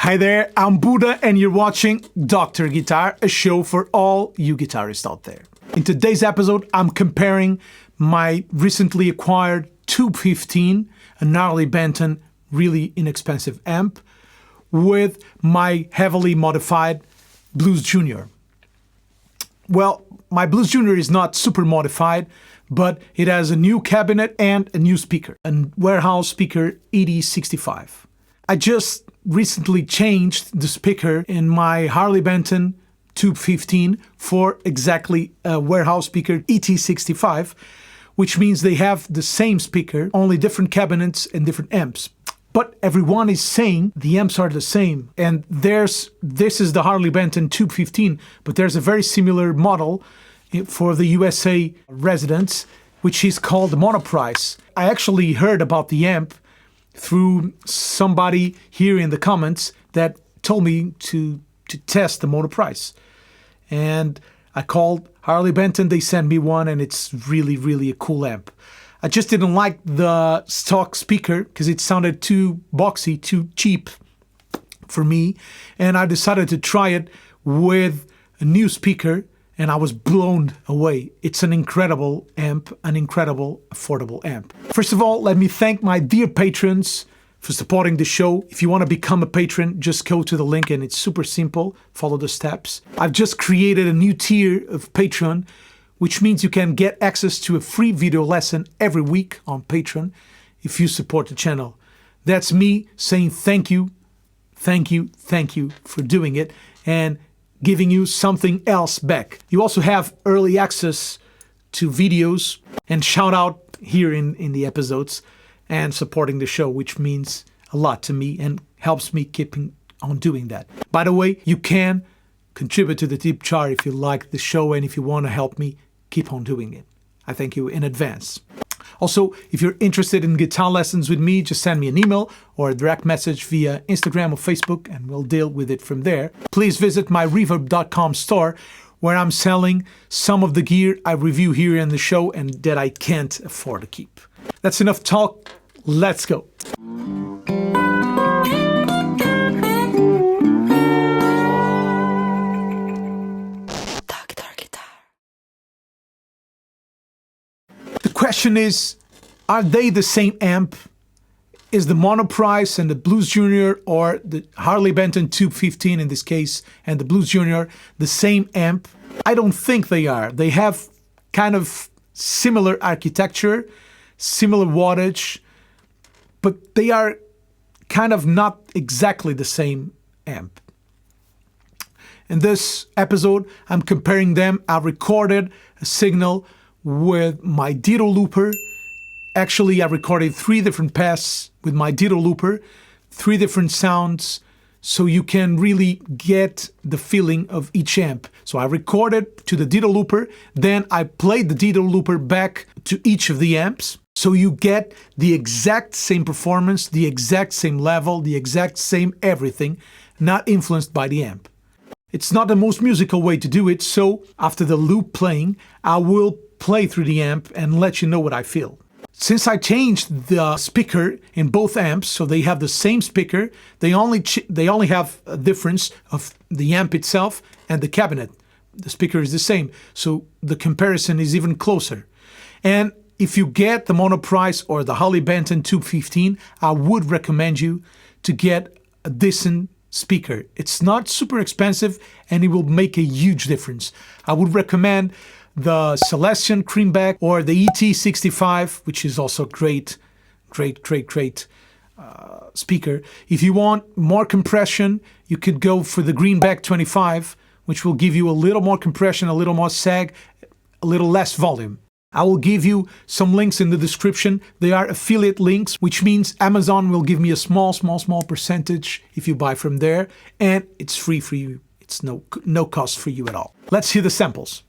Hi there, I'm Budda and you're watching Dr. Guitar, a show for all you guitarists out there. In today's episode, I'm comparing my recently acquired Tube 15, a Harley Benton really inexpensive amp, with my heavily modified Blues Junior. Well, my Blues Junior is not super modified, but it has a new cabinet and a new speaker, a warehouse speaker ED65. I just recently changed the speaker in my Harley Benton Tube 15 for exactly a warehouse speaker ET65, which means they have the same speaker, only different cabinets and different amps. But everyone is saying the amps are the same. And this is the Harley Benton Tube 15, but there's a very similar model for the USA residents, which is called the Monoprice. I actually heard about the amp through somebody here in the comments that told me to test the Monoprice. And I called Harley Benton, they sent me one, and it's really a cool amp. I just didn't like the stock speaker because it sounded too boxy, too cheap for me. And I decided to try it with a new speaker, and I was blown away. It's an incredible amp, an incredible, affordable amp. First of all, let me thank my dear patrons for supporting the show. If you want to become a patron, just go to the link and it's super simple. Follow the steps. I've just created a new tier of Patreon, which means you can get access to a free video lesson every week on Patreon if you support the channel. That's me saying thank you for doing it and giving you something else back. You also have early access to videos and shout out here in the episodes and supporting the show, which means a lot to me and helps me keeping on doing that. By the way, you can contribute to the tip jar if you like the show and if you want to help me keep on doing it. I thank you in advance. Also, if you're interested in guitar lessons with me, just send me an email or a direct message via Instagram or Facebook and we'll deal with it from there. Please visit my reverb.com store where I'm selling some of the gear I review here in the show and that I can't afford to keep. That's enough talk. Let's go. The question is, are they the same amp? Is the Monoprice and the Blues Junior, or the Harley Benton Tube 15 in this case, and the Blues Junior the same amp? I don't think they are. They have kind of similar architecture, similar wattage, but they are kind of not exactly the same amp. In this episode, I'm comparing them. I recorded a signal with my Ditto looper. Actually, I recorded 3 different paths with my Ditto looper, 3 different sounds, so you can really get the feeling of each amp. So I recorded to the Ditto looper, then I played the Ditto looper back to each of the amps, so you get the exact same performance, the exact same level, the exact same everything, not influenced by the amp. It's not the most musical way to do it, so after the loop playing, I will play through the amp and let you know what I feel. Since I changed the speaker in both amps, so they have the same speaker, they only have a difference of the amp itself and the cabinet. The speaker is the same, so the comparison is even closer. And if you get the Monoprice or the Harley Benton Tube 15, I would recommend you to get a decent speaker. It's not super expensive and it will make a huge difference. I would recommend the Celestion Creamback or the ET65, which is also great speaker. If you want more compression, you could go for the Greenback 25, which will give you a little more compression, a little more sag, a little less volume. I will give you some links in the description. They are affiliate links, which means Amazon will give me a small percentage if you buy from there, and it's free for you. It's no cost for you at all. Let's hear the samples.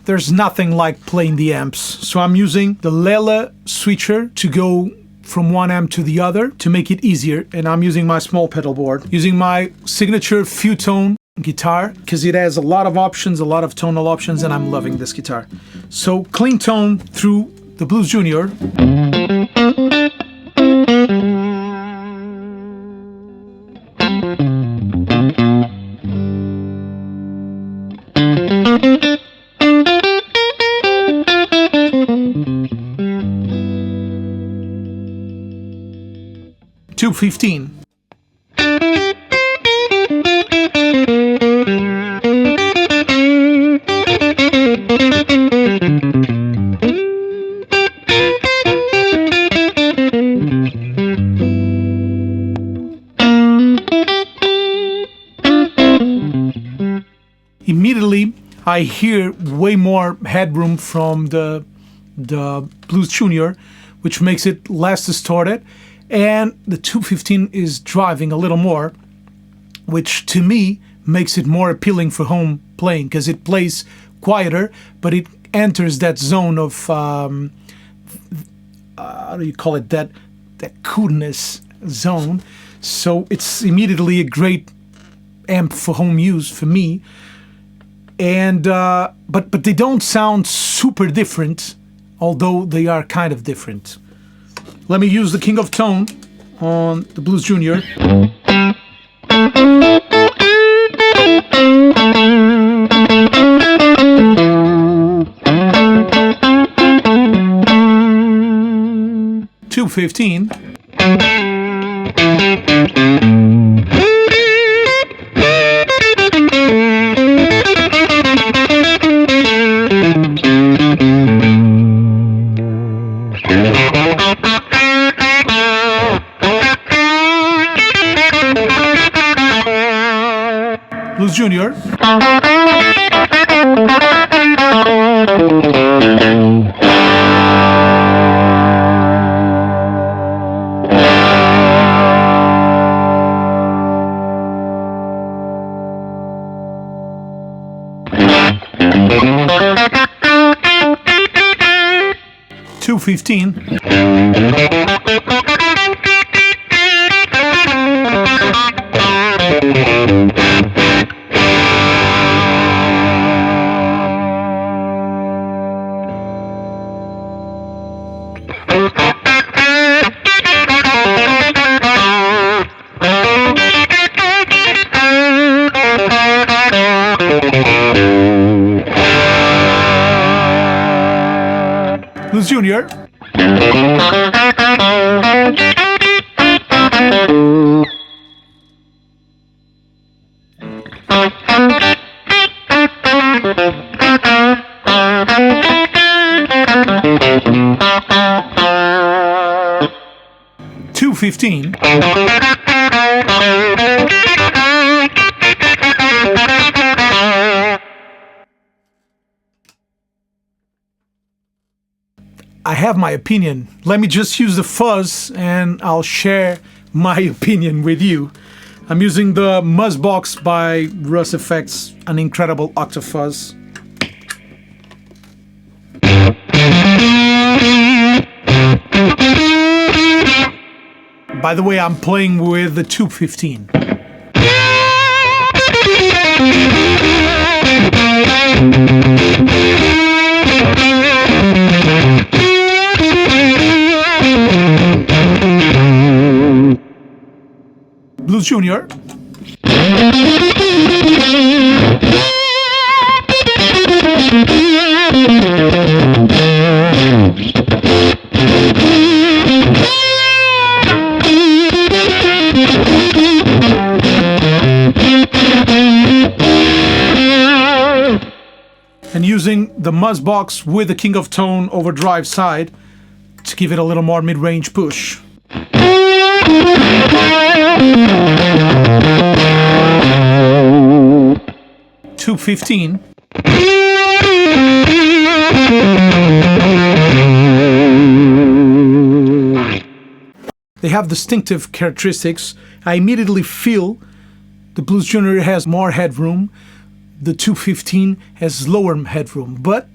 There's nothing like playing the amps, so I'm using the Lele switcher to go from one amp to the other to make it easier, and I'm using my small pedal board, using my signature few-tone guitar because it has a lot of options, a lot of tonal options, and I'm loving this guitar. So clean tone through the Blues Junior. Tube 15. Immediately, I hear way more headroom from the Blues Junior, which makes it less distorted. And the Tube 15 is driving a little more, which to me makes it more appealing for home playing because it plays quieter, but it enters that zone of how do you call it, that coolness zone. So it's immediately a great amp for home use for me. And but they don't sound super different, although they are kind of different. Let me use the King of Tone on the Blues Junior. Tube 15. Blues Junior. Tube 215. Blues Junior. $2.15. I have my opinion. Let me just use the fuzz and I'll share my opinion with you. I'm using the Muzzbox by Russ Effects, an incredible octafuzz. By the way, I'm playing with the Tube 15. Blues Junior. And using the Muzzbox with the King of Tone overdrive side to give it a little more mid-range push. $2.15. They have distinctive characteristics. I immediately feel the Blues Junior has more headroom. The 215 has lower headroom, but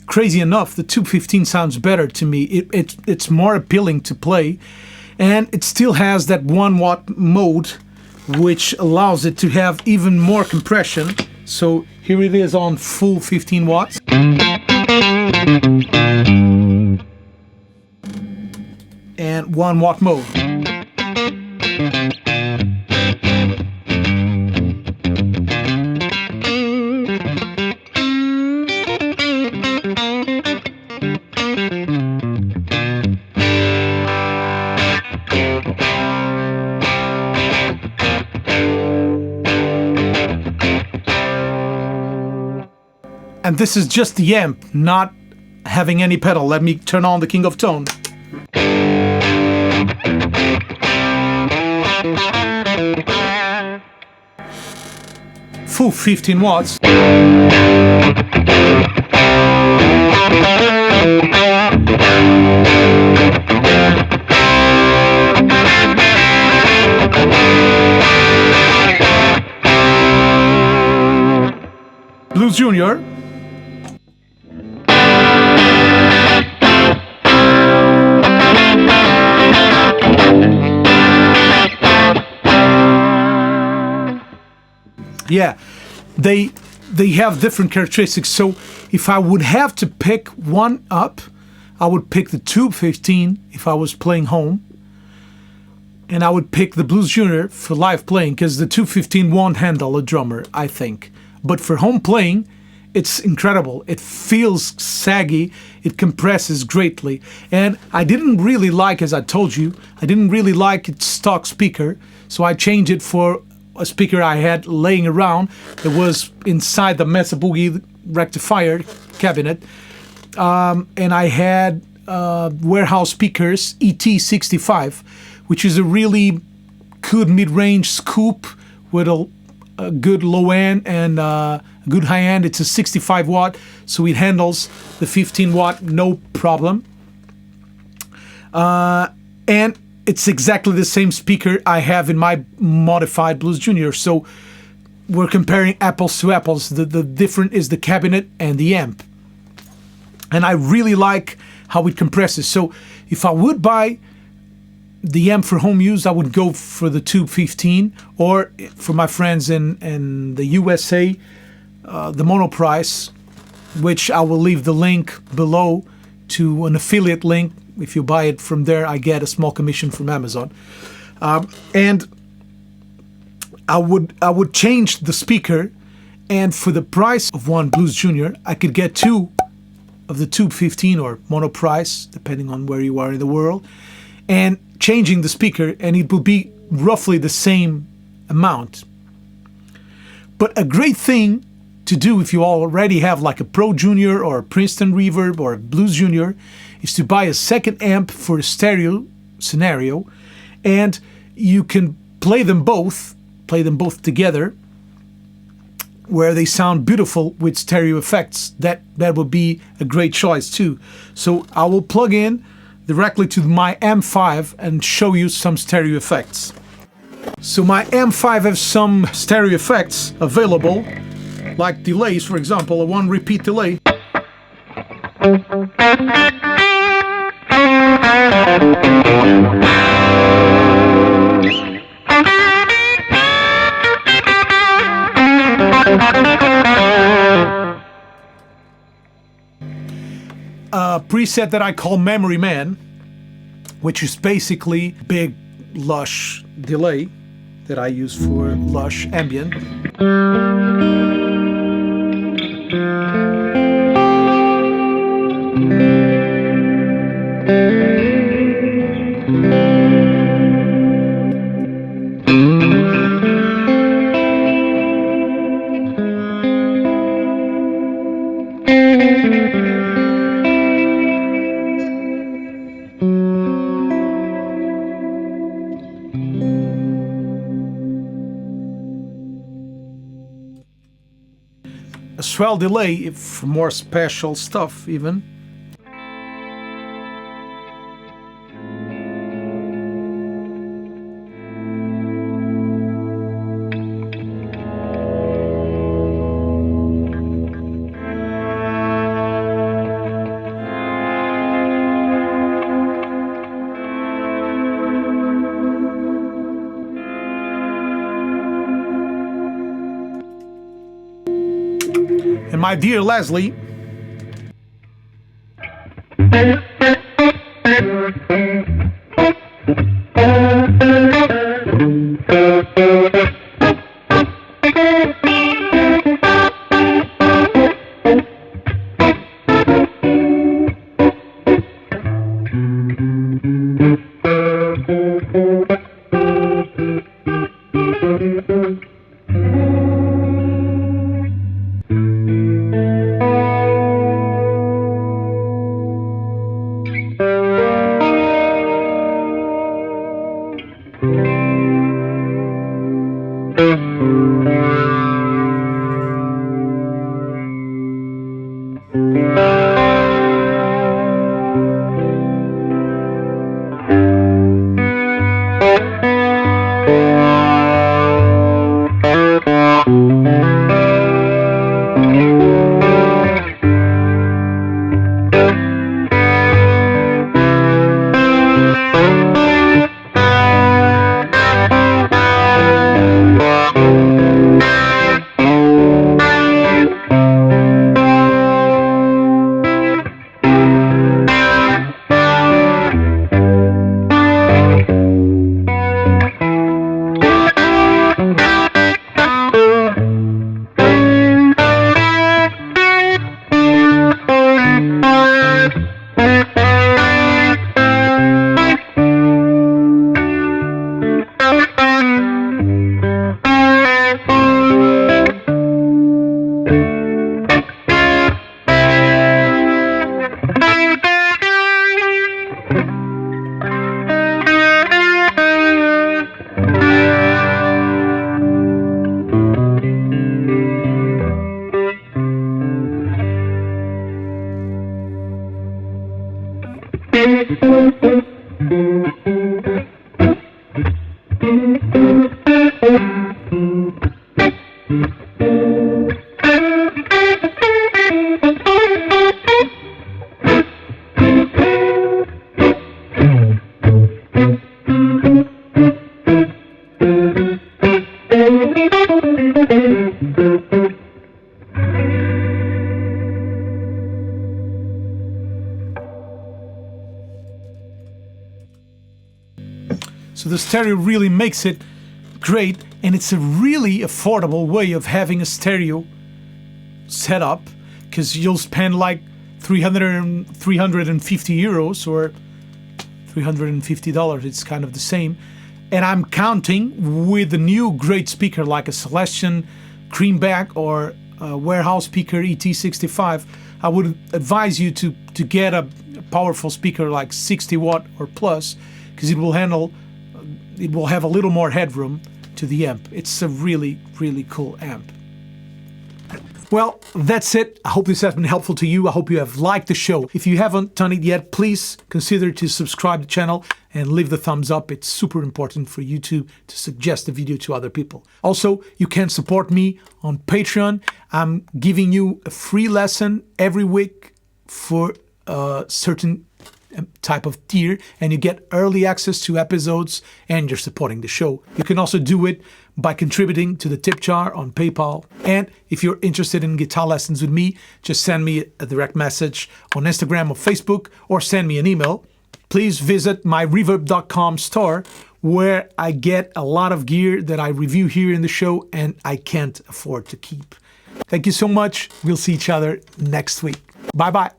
crazy enough, the 215 sounds better to me. It's more appealing to play, and it still has that 1 watt mode, which allows it to have even more compression. So here it is on full 15 watts. And 1 watt mode. And this is just the amp, not having any pedal. Let me turn on the King of Tone. Full 15 watts. Blues Junior. Yeah, they have different characteristics. So if I would have to pick one up, I would pick the Tube 15 if I was playing home, and I would pick the Blues Junior for live playing because the Tube 15 won't handle a drummer, I think. But for home playing, it's incredible. It feels saggy, it compresses greatly, and I didn't really like, as I told you, I didn't really like its stock speaker, so I changed it for a speaker I had laying around. It was inside the Mesa Boogie rectifier cabinet, and I had warehouse speakers ET65, which is a really good mid-range scoop with a good low end and a good high end. It's a 65 watt, so it handles the 15 watt no problem, and it's exactly the same speaker I have in my modified Blues Junior. So we're comparing apples to apples. The different is the cabinet and the amp. And I really like how it compresses. So if I would buy the amp for home use, I would go for the Tube 15, or for my friends in the USA, the Monoprice, which I will leave the link below to an affiliate link. If you buy it from there, I get a small commission from Amazon. And I would change the speaker, and for the price of one Blues Junior, I could get two of the Tube 15 or Monoprice, depending on where you are in the world, and changing the speaker, and it will be roughly the same amount. But a great thing to do if you already have like a Pro Junior or a Princeton Reverb or a Blues Junior is to buy a second amp for a stereo scenario, and you can play them both together where they sound beautiful with stereo effects. That would be a great choice too. So I will plug in directly to my M5 and show you some stereo effects. So my M5 has some stereo effects available, like delays, for example, a one repeat delay. A preset that I call Memory Man, which is basically big lush delay that I use for lush ambient. A swell delay for more special stuff even. And my dear Leslie, So the stereo really makes it great, and it's a really affordable way of having a stereo set up, because you'll spend like 350 euros or $350. It's kind of the same. And I'm counting with a new great speaker like a Celestion Greenback or a Warehouse speaker ET65. I would advise you to get a powerful speaker like 60 watt or plus, because it will have a little more headroom to the amp. It's a really, really cool amp. Well, that's it. I hope this has been helpful to you. I hope you have liked the show. If you haven't done it yet, please consider to subscribe to the channel and leave the thumbs up. It's super important for YouTube to suggest the video to other people. Also, you can support me on Patreon. I'm giving you a free lesson every week for a certain type of tier, and you get early access to episodes, and you're supporting the show. You can also do it by contributing to the tip jar on PayPal. And if you're interested in guitar lessons with me, just send me a direct message on Instagram or Facebook, or send me an email. Please visit my reverb.com store, where I get a lot of gear that I review here in the show and I can't afford to keep. Thank you so much. We'll see each other next week. Bye-bye.